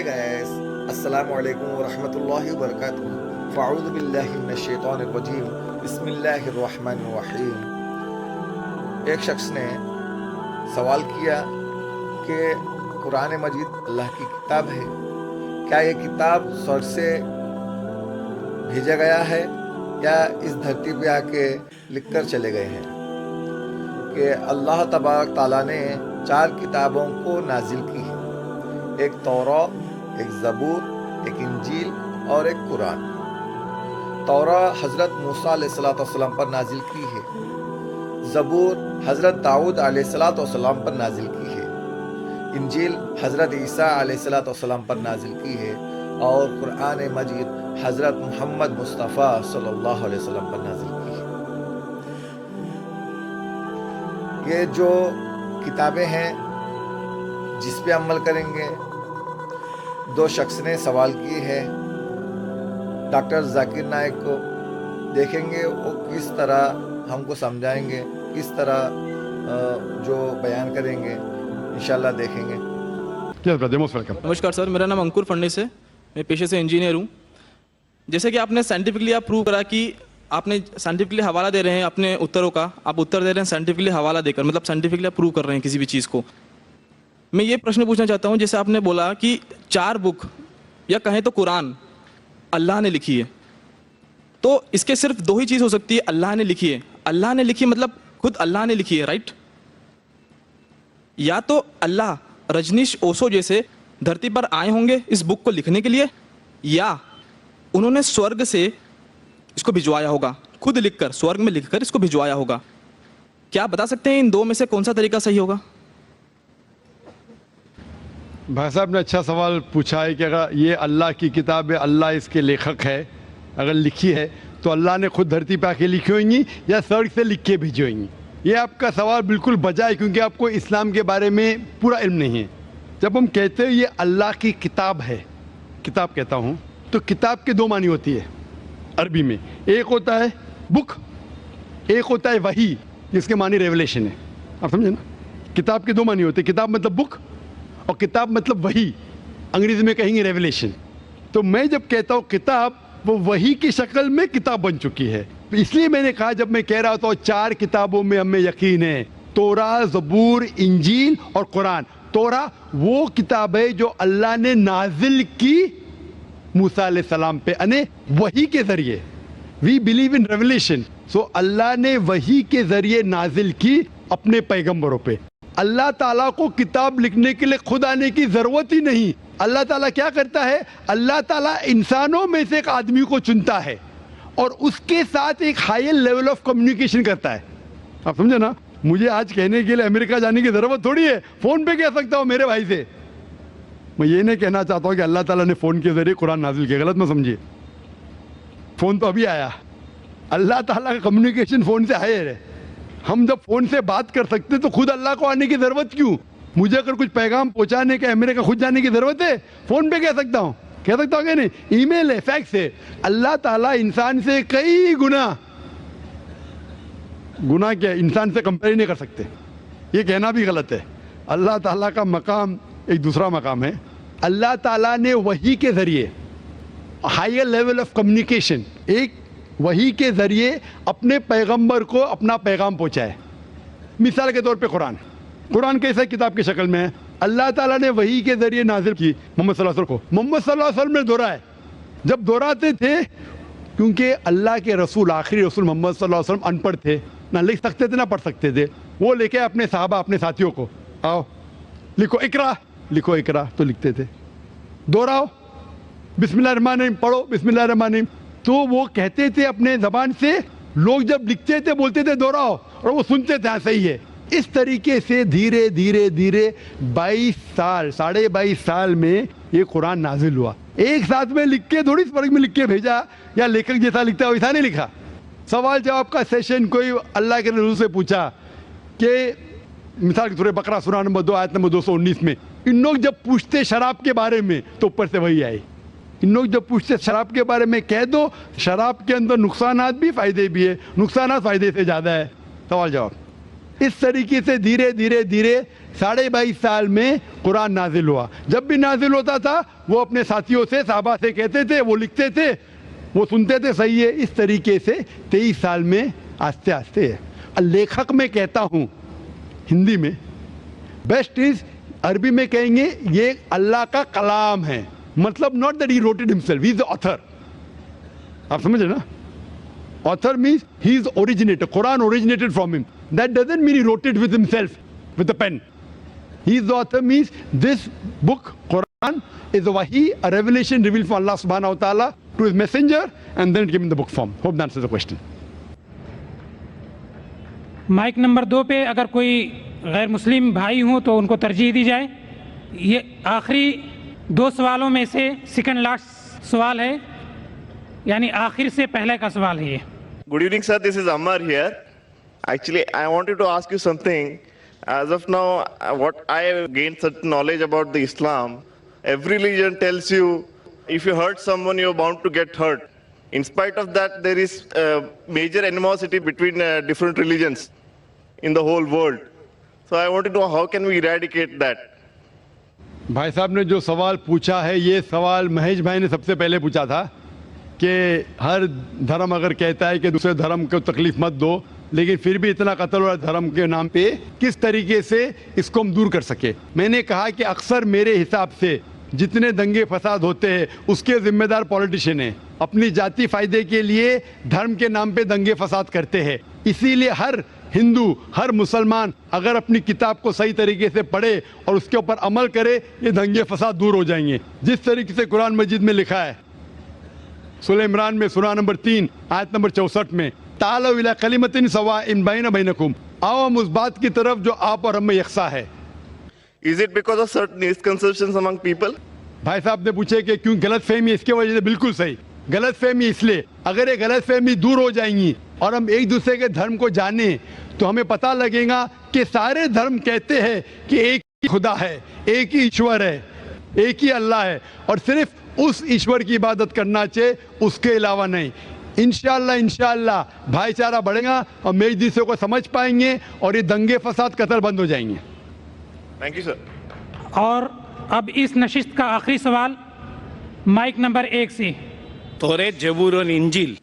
Hi guys, Assalamu alaikum wa rahmatullahi wa barakatuh. Fa'udhu billahi minash shaitanir rajim. Bismillahir rahmanir rahim. ایک شخص نے سوال کیا کہ قرآن مجید اللہ کی کتاب ہے، کیا یہ کتاب سورج سے بھیجا گیا ہے یا اس دھرتی پہ آ کے لکھ کر چلے گئے ہیں؟ کہ اللہ تبارک تعالیٰ نے 4 کتابوں کو نازل کی ہے، ایک توراۃ، ایک زبور، ایک انجیل اور ایک قرآن۔ توراۃ حضرت موسیٰ علیہ السلام پر نازل کی ہے، زبور حضرت داؤد علیہ السلام پر نازل کی ہے، انجیل حضرت عیسیٰ علیہ السلام پر نازل کی ہے، اور قرآن مجید حضرت محمد مصطفیٰ صلی اللہ علیہ وسلم پر نازل کی ہے۔ یہ جو کتابیں ہیں جس پہ عمل کریں گے، 2 شخص نے سوال کی ہے ڈاکٹر ذاکر نائک کو، دیکھیں گے وہ کس طرح ہم کو سمجھائیں گے، کس طرح جو بیان کریں گے، انشاءاللہ دیکھیں گے۔ نمسکار سر، میرا نام انکر فنڈس ہے، میں پیشے سے انجینئر ہوں۔ جیسے کہ آپ نے سائنٹیفکلی پروو کرا کہ آپ نے سائنٹیفکلی حوالہ دے رہے ہیں اپنے اتروں کا، آپ اتر دے رہے ہیں سائنٹیفکلی حوالہ دے کر، مطلب سائنٹیفکلی پروو کر رہے ہیں کسی بھی چیز کو۔ میں یہ پرشن پوچھنا چاہتا ہوں، جیسے آپ نے بولا کہ 4 بک یا کہیں تو قرآن اللہ نے لکھی ہے، تو اس کے صرف 2 ہی چیز ہو سکتی ہے، اللہ نے لکھی ہے۔ اللہ نے لکھی مطلب خود اللہ نے لکھی ہے، رائٹ؟ یا تو اللہ رجنیش اوسو جیسے دھرتی پر آئے ہوں گے اس بک کو لکھنے کے لیے، یا انہوں نے سورگ سے اس کو بھجوایا ہوگا، خود لکھ کر سورگ میں لکھ کر اس کو بھجوایا ہوگا۔ کیا آپ بتا سکتے ہیں ان 2 میں سے کون سا طریقہ صحیح ہوگا؟ بھائی صاحب نے اچھا سوال پوچھا ہے کہ اگر یہ اللہ کی کتاب ہے، اللہ اس کے لیکھک ہے، اگر لکھی ہے تو اللہ نے خود دھرتی پہ آ کے لکھی ہوئیں گی یا سرگ سے لکھ کے بھیجی ہوئیں گی؟ یہ آپ کا سوال بالکل بجا ہے، کیونکہ آپ کو اسلام کے بارے میں پورا علم نہیں ہے۔ جب ہم کہتے ہیں یہ اللہ کی کتاب ہے، کتاب کہتا ہوں، تو کتاب کے 2 معنی ہوتی ہے عربی میں۔ ایک ہوتا ہے بک، ایک ہوتا ہے وحی، جس کے معنی ریولیشن ہے۔ آپ سمجھے نا؟ کتاب کے 2 معنی ہوتے ہیں، کتاب مطلب بک اور کتاب مطلب وحی، انگریزی میں کہیں گے ریولیشن۔ تو میں جب کہتا ہوں کتاب، وہ وحی کی شکل میں کتاب بن چکی ہے۔ اس لیے میں نے کہا، جب میں کہہ رہا تھا 4 کتابوں میں ہمیں یقین ہے، توراۃ، زبور، انجیل اور قرآن۔ توراۃ وہ کتاب ہے جو اللہ نے نازل کی موسیٰ علیہ السلام پہ، یعنی وحی کے ذریعے۔ وی بلیو ان ریولیشن، سو اللہ نے وحی کے ذریعے نازل کی اپنے پیغمبروں پہ۔ اللہ تعالیٰ کو کتاب لکھنے کے لیے خود آنے کی ضرورت ہی نہیں۔ اللہ تعالیٰ کیا کرتا ہے؟ اللہ تعالیٰ انسانوں میں سے ایک آدمی کو چنتا ہے اور اس کے ساتھ ایک ہائر لیول آف کمیونیکیشن کرتا ہے۔ آپ سمجھے نا؟ مجھے آج کہنے کے لیے امریکہ جانے کی ضرورت تھوڑی ہے، فون پہ کہہ سکتا ہوں میرے بھائی سے۔ میں یہ نہیں کہنا چاہتا ہوں کہ اللہ تعالیٰ نے فون کے ذریعے قرآن نازل کیا، غلط نہ سمجھیے۔ فون تو ابھی آیا، اللہ تعالیٰ کا کمیونیکیشن فون سے ہائر ہے۔ ہم جب فون سے بات کر سکتے تو خود اللہ کو آنے کی ضرورت کیوں؟ مجھے اگر کچھ پیغام پہنچانے کے امریکہ خود جانے کی ضرورت ہے؟ فون پہ کہہ سکتا ہوں کہ نہیں؟ ای میل ہے، فیکس ہے۔ اللہ تعالیٰ انسان سے کئی گنا کیا انسان سے کمپیئر نہیں کر سکتے، یہ کہنا بھی غلط ہے۔ اللہ تعالیٰ کا مقام ایک دوسرا مقام ہے۔ اللہ تعالیٰ نے وحی کے ذریعے ہائر لیول آف کمیونیکیشن، ایک وحی کے ذریعے اپنے پیغمبر کو اپنا پیغام پہنچائے۔ مثال کے طور پہ قرآن کیسے کتاب کی شکل میں ہے؟ اللہ تعالیٰ نے وحی کے ذریعے نازل کی محمد صلی اللہ علیہ وسلم کو۔ محمد صلی اللہ علیہ وسلم نے دہرائے، جب دہراتے تھے، کیونکہ اللہ کے رسول، آخری رسول محمد صلی اللہ علیہ وسلم ان پڑھ تھے، نہ لکھ سکتے تھے نہ پڑھ سکتے تھے، وہ لے کے اپنے صحابہ، اپنے ساتھیوں کو، آؤ لکھو اقرا، لکھو اقرا، تو لکھتے تھے۔ دہراؤ، بسم اللہ الرحمن الرحیم، پڑھو بسم اللہ الرحمن الرحیم، تو وہ کہتے تھے اپنے زبان سے، لوگ جب لکھتے تھے بولتے تھے دہراؤ، اور وہ سنتے تھے ہاں صحیح ہے۔ اس طریقے سے دھیرے دھیرے دھیرے 22 سال، 22.5 سال میں یہ قرآن نازل ہوا۔ ایک ساتھ میں لکھ کے تھوڑی فرق میں لکھ کے بھیجا، یا لیکھک جیسا لکھتا ہے ویسا نہیں لکھا۔ سوال جواب کا سیشن کوئی اللہ کے رسول سے پوچھا کہ مثال کے سورہ بقرہ سورہ نمبر 2 آیت نمبر 219 میں، ان لوگ جب پوچھتے شراب کے بارے میں تو اوپر سے وہی آئی۔ ان لوگ جب پوچھتے شراب کے بارے میں، کہہ دو شراب کے اندر نقصانات بھی فائدے بھی ہے، نقصانات فائدے سے زیادہ ہے۔ سوال جواب اس طریقے سے دھیرے دھیرے دھیرے 22.5 سال میں قرآن نازل ہوا. جب بھی نازل ہوتا تھا وہ اپنے ساتھیوں سے صحابہ سے کہتے تھے, وہ لکھتے تھے, وہ سنتے تھے, صحیح ہے. اس طریقے سے 23 سال میں آہستہ آہستہ. لیکھک میں کہتا ہوں ہندی میں, بیسٹ از, عربی میں کہیں گے یہ اللہ کا کلام ہے, مطلب not that he wrote it himself, he is the author. آپ سمجھے نا, author means he is originator, Quran originated from him. That doesn't mean he wrote it with himself, with a pen. He is the author means this book, Quran, is a wahi, a revelation revealed from Allah subhanahu wa ta'ala to his messenger, and then it came in the book form. Hope that answers the question. Mic number 2 پہ اگر کوئی غیر مسلم بھائی ہوں تو ان کو ترجیح دی جائے. یہ آخری 2 سوالوں میں سے سیکنڈ لاسٹ سوال ہے, یعنی آخر سے پہلے کا سوال ہے یہ. Good evening, sir. This is Ammar here. Actually, I wanted to ask you something. As of now, what I have gained certain knowledge about the Islam, every religion tells you if you hurt someone, you're bound to get hurt. In spite of that, there is major animosity between different religions in the whole world. So I wanted to know how can we eradicate that? بھائی صاحب نے جو سوال پوچھا ہے, یہ سوال مہیش بھائی نے سب سے پہلے پوچھا تھا کہ ہر دھرم اگر کہتا ہے کہ دوسرے دھرم کو تکلیف مت دو, لیکن پھر بھی اتنا قتل ہو رہا ہے دھرم کے نام پہ, کس طریقے سے اس کو ہم دور کر سکے. میں نے کہا کہ اکثر میرے حساب سے جتنے دنگے فساد ہوتے ہیں اس کے ذمہ دار پولیٹیشین ہیں, اپنی ذاتی فائدے کے لیے دھرم کے نام پہ دنگے فساد کرتے ہیں. اسی لیے ہر ہندو, ہر مسلمان اگر اپنی کتاب کو صحیح طریقے سے پڑھے اور اس کے اوپر عمل کرے, یہ دنگے فساد دور ہو جائیں گے. جس طریقے سے قرآن مجید میں لکھا ہے سورہ عمران میں سورہ نمبر 3 آیت نمبر 64 میں, تعالوا الی کلمۃ سواء بین بینکم, آؤ ہم اس بات کی طرف جو آپ اور ہم میں یکساں ہے. Is it because of certain misconceptions among people? بھائی صاحب نے پوچھے کہ کیوں غلط فہمی, اس کی وجہ سے بالکل صحیح. غلط فہمی اس لیے, اگر یہ غلط فہمی دور ہو جائیں گی اور ہم ایک دوسرے کے دھرم کو جانیں تو ہمیں پتہ لگے گا کہ سارے دھرم کہتے ہیں کہ ایک ہی خدا ہے, ایک ہی ایشور ہے, ایک ہی اللہ ہے, اور صرف اس ایشور کی عبادت کرنا چاہیے, اس کے علاوہ نہیں. انشاءاللہ بھائی چارہ بڑھے گا اور ایک دوسرے کو سمجھ پائیں گے اور یہ دنگے فساد قتل بند ہو جائیں گے. Thank you, sir. اور اب اس نشست کا آخری سوال مائک نمبر 1 سے. توریت, زبور اور انجیل.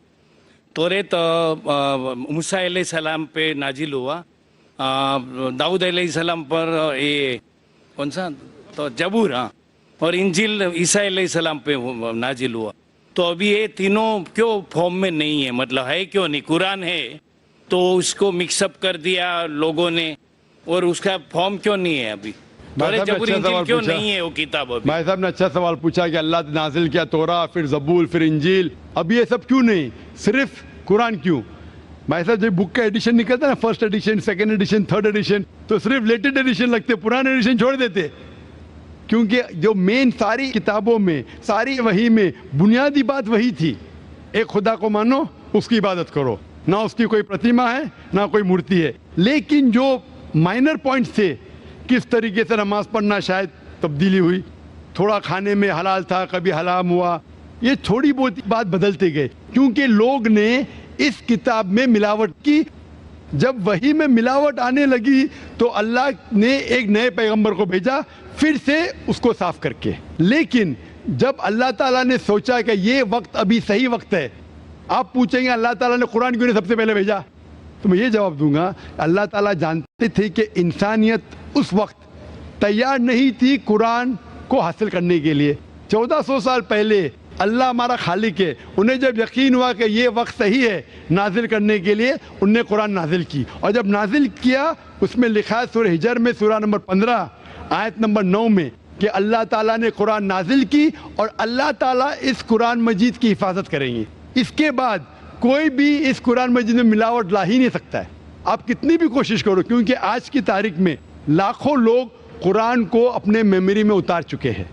توریت موسیٰ علیہ السلام پہ نازل ہوا, داؤد علیہ السلام پر یہ کون سا تو زبور, ہاں, اور انجیل عیسیٰ علیہ السلام پہ نازل ہوا. تو ابھی یہ تینوں کیوں فارم میں نہیں ہے, مطلب ہے کیوں نہیں؟ قرآن ہے تو اس کو مکس اپ کر دیا لوگوں نے, اور اس کا فارم کیوں نہیں ہے ابھی؟ کیوں نہیں ہے وہ کتاب ابھی؟ بھائی صاحب نے اچھا سوال پوچھا کہ اللہ نے نازل کیا تورا, پھر زبور, پھر انجیل, اب یہ سب کیوں نہیں, صرف قرآن کیوں؟ بھائی صاحب جب بک کا ایڈیشن نکلتا ہے نا, first edition, second edition, third edition, تو صرف لیٹسٹ ایڈیشن لگتے, پرانے ایڈیشن چھوڑ دیتے. کیونکہ جو مین ساری کتابوں میں, ساری وحی میں بنیادی بات وہی تھی, ایک خدا کو مانو, اس کی عبادت کرو, نہ اس کی کوئی پرتیما ہے نہ کوئی مورتی ہے. لیکن جو مائنر پوائنٹس تھے, کس طریقے سے نماز پڑھنا شاید تبدیلی ہوئی, تھوڑا کھانے میں حلال تھا, کبھی حرام ہوا, یہ تھوڑی بہت بات بدلتے گئے کیونکہ لوگ نے اس کتاب میں ملاوٹ کی. جب وحی میں ملاوٹ آنے لگی تو اللہ نے ایک نئے پیغمبر کو بھیجا پھر سے اس کو صاف کر کے. لیکن جب اللہ تعالیٰ نے سوچا کہ یہ وقت ابھی صحیح وقت ہے, آپ پوچھیں گے اللہ تعالیٰ نے قرآن کیوں نہیں سب سے پہلے بھیجا, تو میں یہ جواب دوں گا, اللہ تعالیٰ جانتے تھے کہ انسانیت اس وقت تیار نہیں تھی قرآن کو حاصل کرنے کے لیے. 1400 سال پہلے اللہ ہمارا خالق ہے, انہیں جب یقین ہوا کہ یہ وقت صحیح ہے نازل کرنے کے لیے, انہوں نے قرآن نازل کی. اور جب نازل کیا اس میں لکھا ہے سورہ ہجر میں سورہ نمبر 15 آیت نمبر 9 میں کہ اللہ تعالیٰ نے قرآن نازل کی اور اللہ تعالیٰ اس قرآن مجید کی حفاظت کریں گے. اس کے بعد کوئی بھی اس قرآن مجید میں ملاوٹ لا ہی نہیں سکتا ہے, آپ کتنی بھی کوشش کرو, کیونکہ آج کی تاریخ میں لاکھوں لوگ قرآن کو اپنے میموری میں اتار چکے ہیں.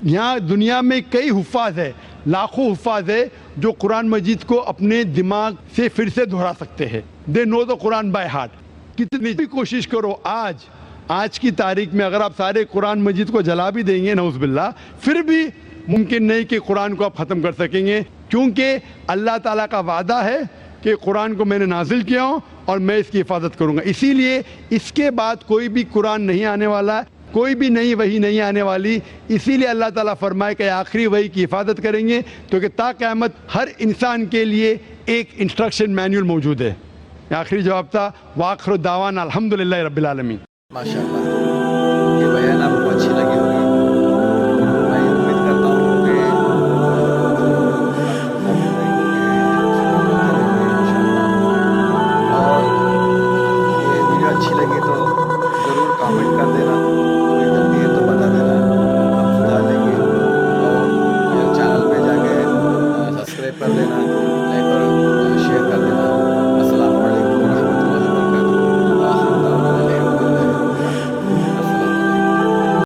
یہاں دنیا میں کئی حفاظ ہیں, لاکھوں حفاظ ہیں جو قرآن مجید کو اپنے دماغ سے پھر سے دہرا سکتے ہیں. دے نو دا قرآن بائی ہارٹ. کتنی بھی کوشش کرو, آج کی تاریخ میں اگر آپ سارے قرآن مجید کو جلا بھی دیں گے نعوذ باللہ, پھر بھی ممکن نہیں کہ قرآن کو آپ ختم کر سکیں گے, کیونکہ اللہ تعالیٰ کا وعدہ ہے کہ قرآن کو میں نے نازل کیا ہوں اور میں اس کی حفاظت کروں گا. اسی لیے اس کے بعد کوئی بھی قرآن نہیں آنے والا ہے, کوئی بھی نئی وحی نہیں آنے والی. اسی لیے اللہ تعالیٰ فرمائے کہ آخری وحی کی حفاظت کریں گے, تو کہ تا قیامت ہر انسان کے لیے ایک انسٹرکشن مینول موجود ہے. آخری جواب تھا. وآخر دعوانا الحمدللہ رب العالمین. ماشاء اللہ, یہ بیان آپ